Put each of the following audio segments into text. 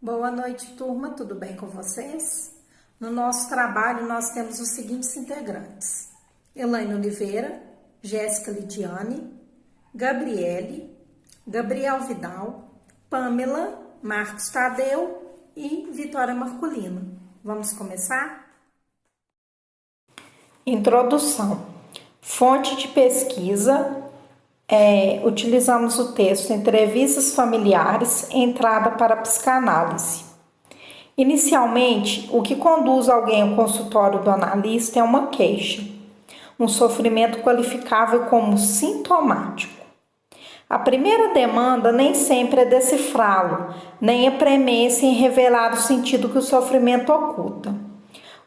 Boa noite, turma. Tudo bem com vocês? No nosso trabalho, nós temos os seguintes integrantes: Elaine Oliveira, Jéssica Lidiane, Gabriele, Gabriel Vidal, Pamela, Marcos Tadeu e Vitória Marculino. Vamos começar? Introdução. Fonte de pesquisa. Utilizamos o texto Entrevistas Familiares, Entrada para a Psicanálise. Inicialmente, o que conduz alguém ao consultório do analista é uma queixa, um sofrimento qualificável como sintomático. A primeira demanda nem sempre é decifrá-lo, nem a premência em revelar o sentido que o sofrimento oculta.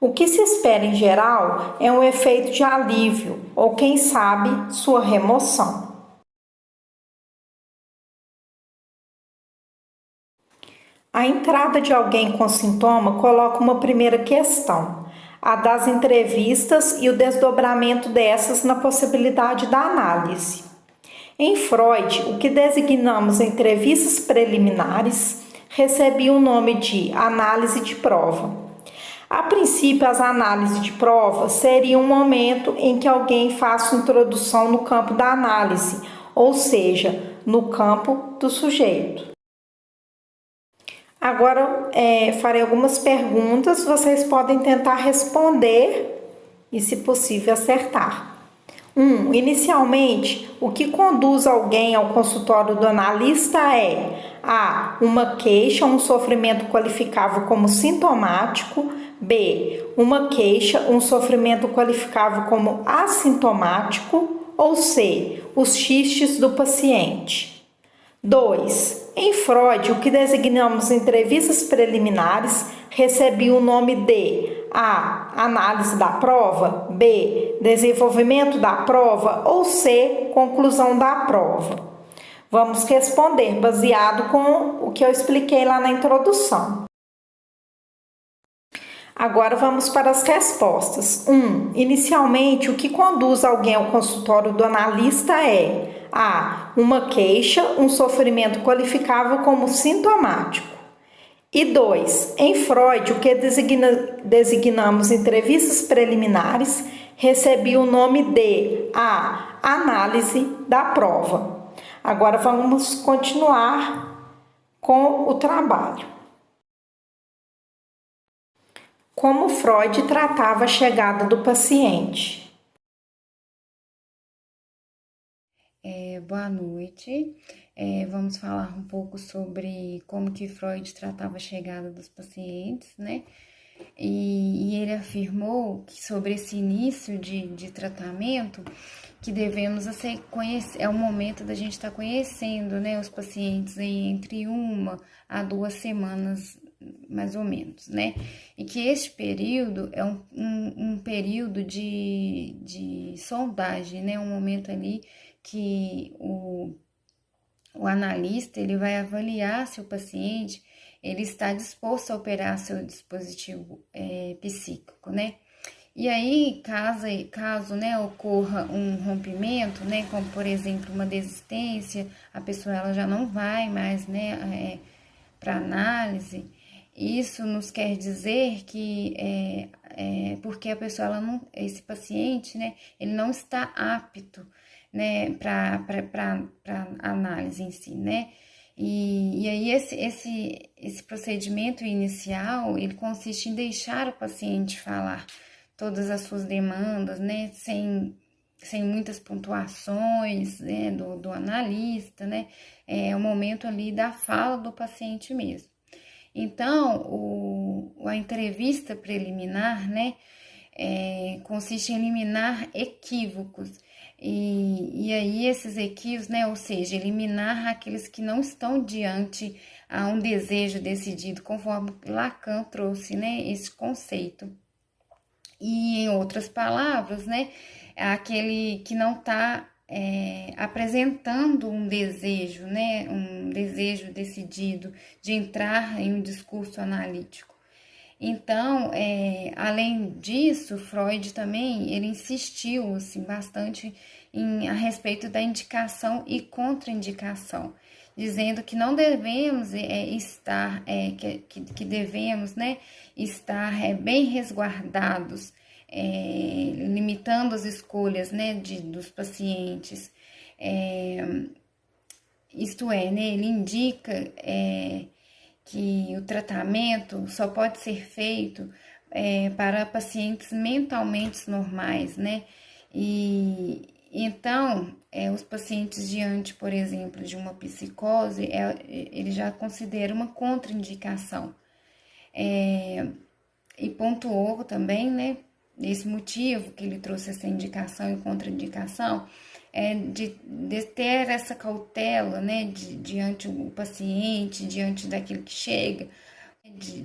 O que se espera em geral é um efeito de alívio, ou quem sabe, sua remoção. A entrada de alguém com sintoma coloca uma primeira questão, a das entrevistas e o desdobramento dessas na possibilidade da análise. Em Freud, o que designamos entrevistas preliminares recebia o nome de análise de prova. A princípio, as análises de prova seriam um momento em que alguém faça introdução no campo da análise, ou seja, no campo do sujeito. Agora, farei algumas perguntas, vocês podem tentar responder e, se possível, acertar. Inicialmente, o que conduz alguém ao consultório do analista é A. Uma queixa, um sofrimento qualificável como sintomático. B. Uma queixa, um sofrimento qualificável como assintomático. Ou C. Os xistes do paciente. 2. Em Freud, o que designamos entrevistas preliminares recebia o nome de A. Análise da prova, B. Desenvolvimento da prova ou C. Conclusão da prova. Vamos responder baseado com o que eu expliquei lá na introdução. Agora vamos para as respostas. Inicialmente, o que conduz alguém ao consultório do analista é A. Uma queixa, um sofrimento qualificável como sintomático. E 2. Em Freud, o que designamos entrevistas preliminares recebia o nome de A. Análise da prova. Agora vamos continuar com o trabalho. Como Freud tratava a chegada do paciente. Boa noite. Vamos falar um pouco sobre como que Freud tratava a chegada dos pacientes, né? E ele afirmou que sobre esse início de tratamento, que devemos conhecer, é o momento da gente estar conhecendo, né, os pacientes aí entre 1 a 2 semanas, mais ou menos, né? E que este período é um período de sondagem, né? Um momento ali que o analista ele vai avaliar se o paciente ele está disposto a operar seu dispositivo psíquico, né? E aí, caso né, ocorra um rompimento, né, como por exemplo uma desistência, a pessoa ela já não vai mais, né, para análise. Isso nos quer dizer que porque a pessoa ela não, esse paciente, né, ele não está apto, né, para análise em si, né? E aí esse procedimento inicial, ele consiste em deixar o paciente falar todas as suas demandas, né, sem muitas pontuações, né, do analista, né, é o momento ali da fala do paciente mesmo. Então, a entrevista preliminar, né, consiste em eliminar equívocos. E aí esses equívocos, né, ou seja, eliminar aqueles que não estão diante a um desejo decidido, conforme Lacan trouxe, né, esse conceito. E em outras palavras, né, aquele que não está apresentando um desejo, né, um desejo decidido de entrar em um discurso analítico. Então, além disso, Freud também, ele insistiu, assim, bastante a respeito da indicação e contraindicação, dizendo que não devemos que devemos, né, estar bem resguardados, limitando as escolhas, né, dos pacientes. Isto é, né, ele indica que o tratamento só pode ser feito para pacientes mentalmente normais, né? E então, os pacientes diante, por exemplo, de uma psicose, ele já considera uma contraindicação. E pontuou também, né, esse motivo que ele trouxe essa indicação e contraindicação, de ter essa cautela, né, diante o paciente, diante daquilo que chega,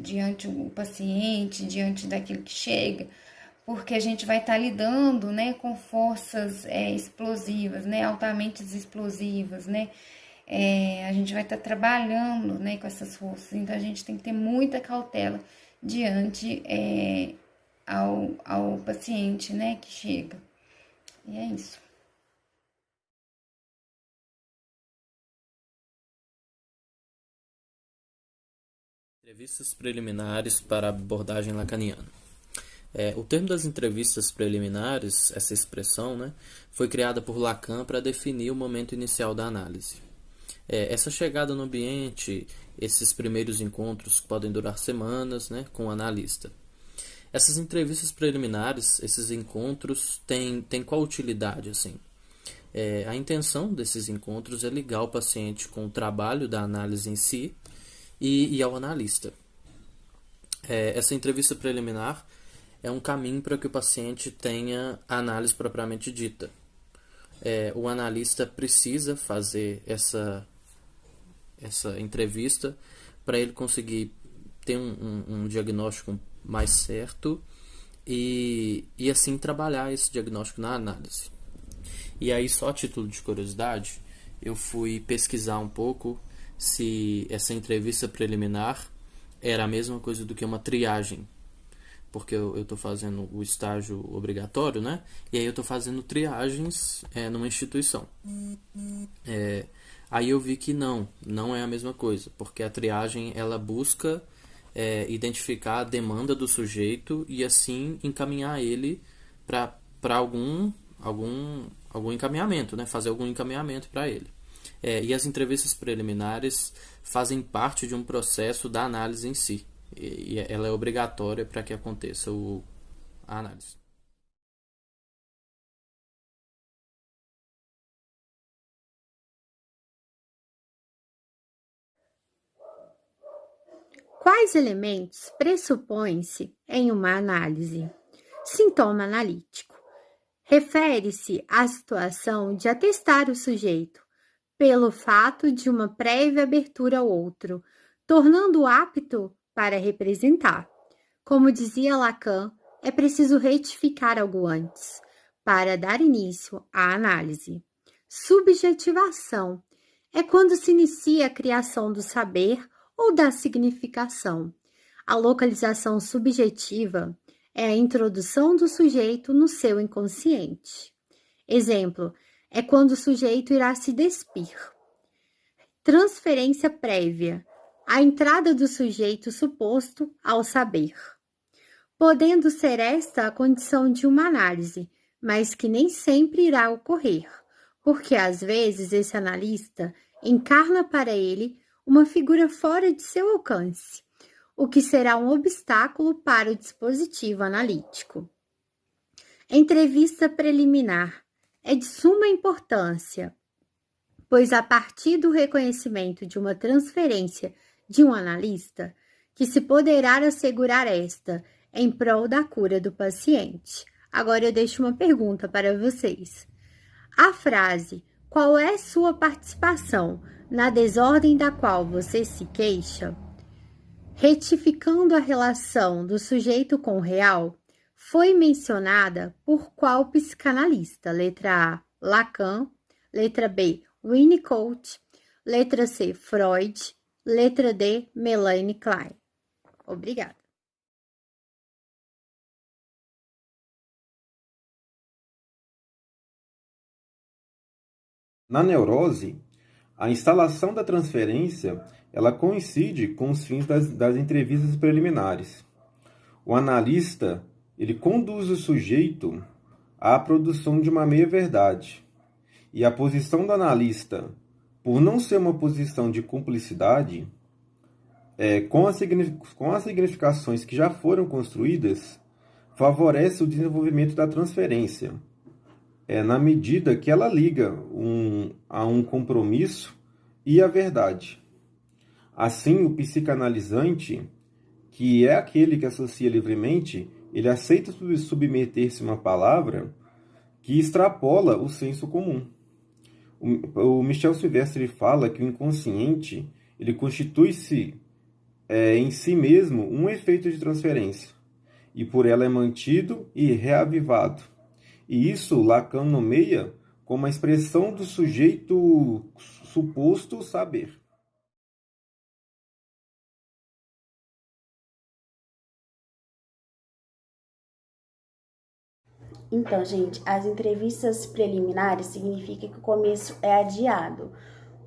diante o paciente, diante daquilo que chega, porque a gente vai estar lidando, né, com forças explosivas, né, altamente explosivas, né, a gente vai estar trabalhando, né, com essas forças, então a gente tem que ter muita cautela diante ao paciente, né, que chega. E é isso. Entrevistas preliminares para abordagem lacaniana. O termo das entrevistas preliminares, essa expressão, né, foi criada por Lacan para definir o momento inicial da análise. Essa chegada no ambiente, esses primeiros encontros podem durar semanas, né, com o analista. Essas entrevistas preliminares, esses encontros, têm qual utilidade, assim? A intenção desses encontros é ligar o paciente com o trabalho da análise em si e ao analista. Essa entrevista preliminar é um caminho para que o paciente tenha a análise propriamente dita. O analista precisa fazer essa entrevista para ele conseguir ter um diagnóstico mais certo e assim trabalhar esse diagnóstico na análise. E aí, só a título de curiosidade, eu fui pesquisar um pouco se essa entrevista preliminar era a mesma coisa do que uma triagem, porque eu estou fazendo o estágio obrigatório, né? E aí eu estou fazendo triagens numa instituição. Aí eu vi que não é a mesma coisa, porque a triagem ela busca identificar a demanda do sujeito e assim encaminhar ele para algum encaminhamento, né? Fazer algum encaminhamento para ele. E as entrevistas preliminares fazem parte de um processo da análise em si. E ela é obrigatória para que aconteça a análise. Quais elementos pressupõem-se em uma análise? Sintoma analítico. Refere-se à situação de atestar o sujeito pelo fato de uma prévia abertura ao outro, tornando-o apto para representar. Como dizia Lacan, é preciso retificar algo antes, para dar início à análise. Subjetivação é quando se inicia a criação do saber ou da significação. A localização subjetiva é a introdução do sujeito no seu inconsciente. Exemplo, é quando o sujeito irá se despir. Transferência prévia, a entrada do sujeito suposto ao saber. Podendo ser esta a condição de uma análise, mas que nem sempre irá ocorrer, porque às vezes esse analista encarna para ele uma figura fora de seu alcance, o que será um obstáculo para o dispositivo analítico. Entrevista preliminar é de suma importância, pois a partir do reconhecimento de uma transferência de um analista, que se poderá assegurar esta em prol da cura do paciente. Agora eu deixo uma pergunta para vocês. A frase "qual é sua participação na desordem da qual você se queixa?", retificando a relação do sujeito com o real, foi mencionada por qual psicanalista? Letra A, Lacan. Letra B, Winnicott. Letra C, Freud. Letra D, Melanie Klein. Obrigada. Na neurose, a instalação da transferência ela coincide com os fins das entrevistas preliminares. O analista ele conduz o sujeito à produção de uma meia-verdade. E a posição do analista, por não ser uma posição de cumplicidade, com as significações que já foram construídas, favorece o desenvolvimento da transferência, na medida que ela liga a um compromisso e a verdade. Assim, o psicanalizante, que é aquele que associa livremente, ele aceita submeter-se a uma palavra que extrapola o senso comum. O Michel Silvestre fala que o inconsciente ele constitui-se em si mesmo um efeito de transferência, e por ela é mantido e reavivado. E isso Lacan nomeia como a expressão do sujeito suposto saber. Então, gente, as entrevistas preliminares significa que o começo é adiado.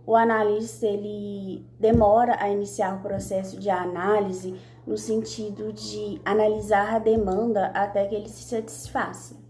O analista, ele demora a iniciar o processo de análise no sentido de analisar a demanda até que ele se satisfaça.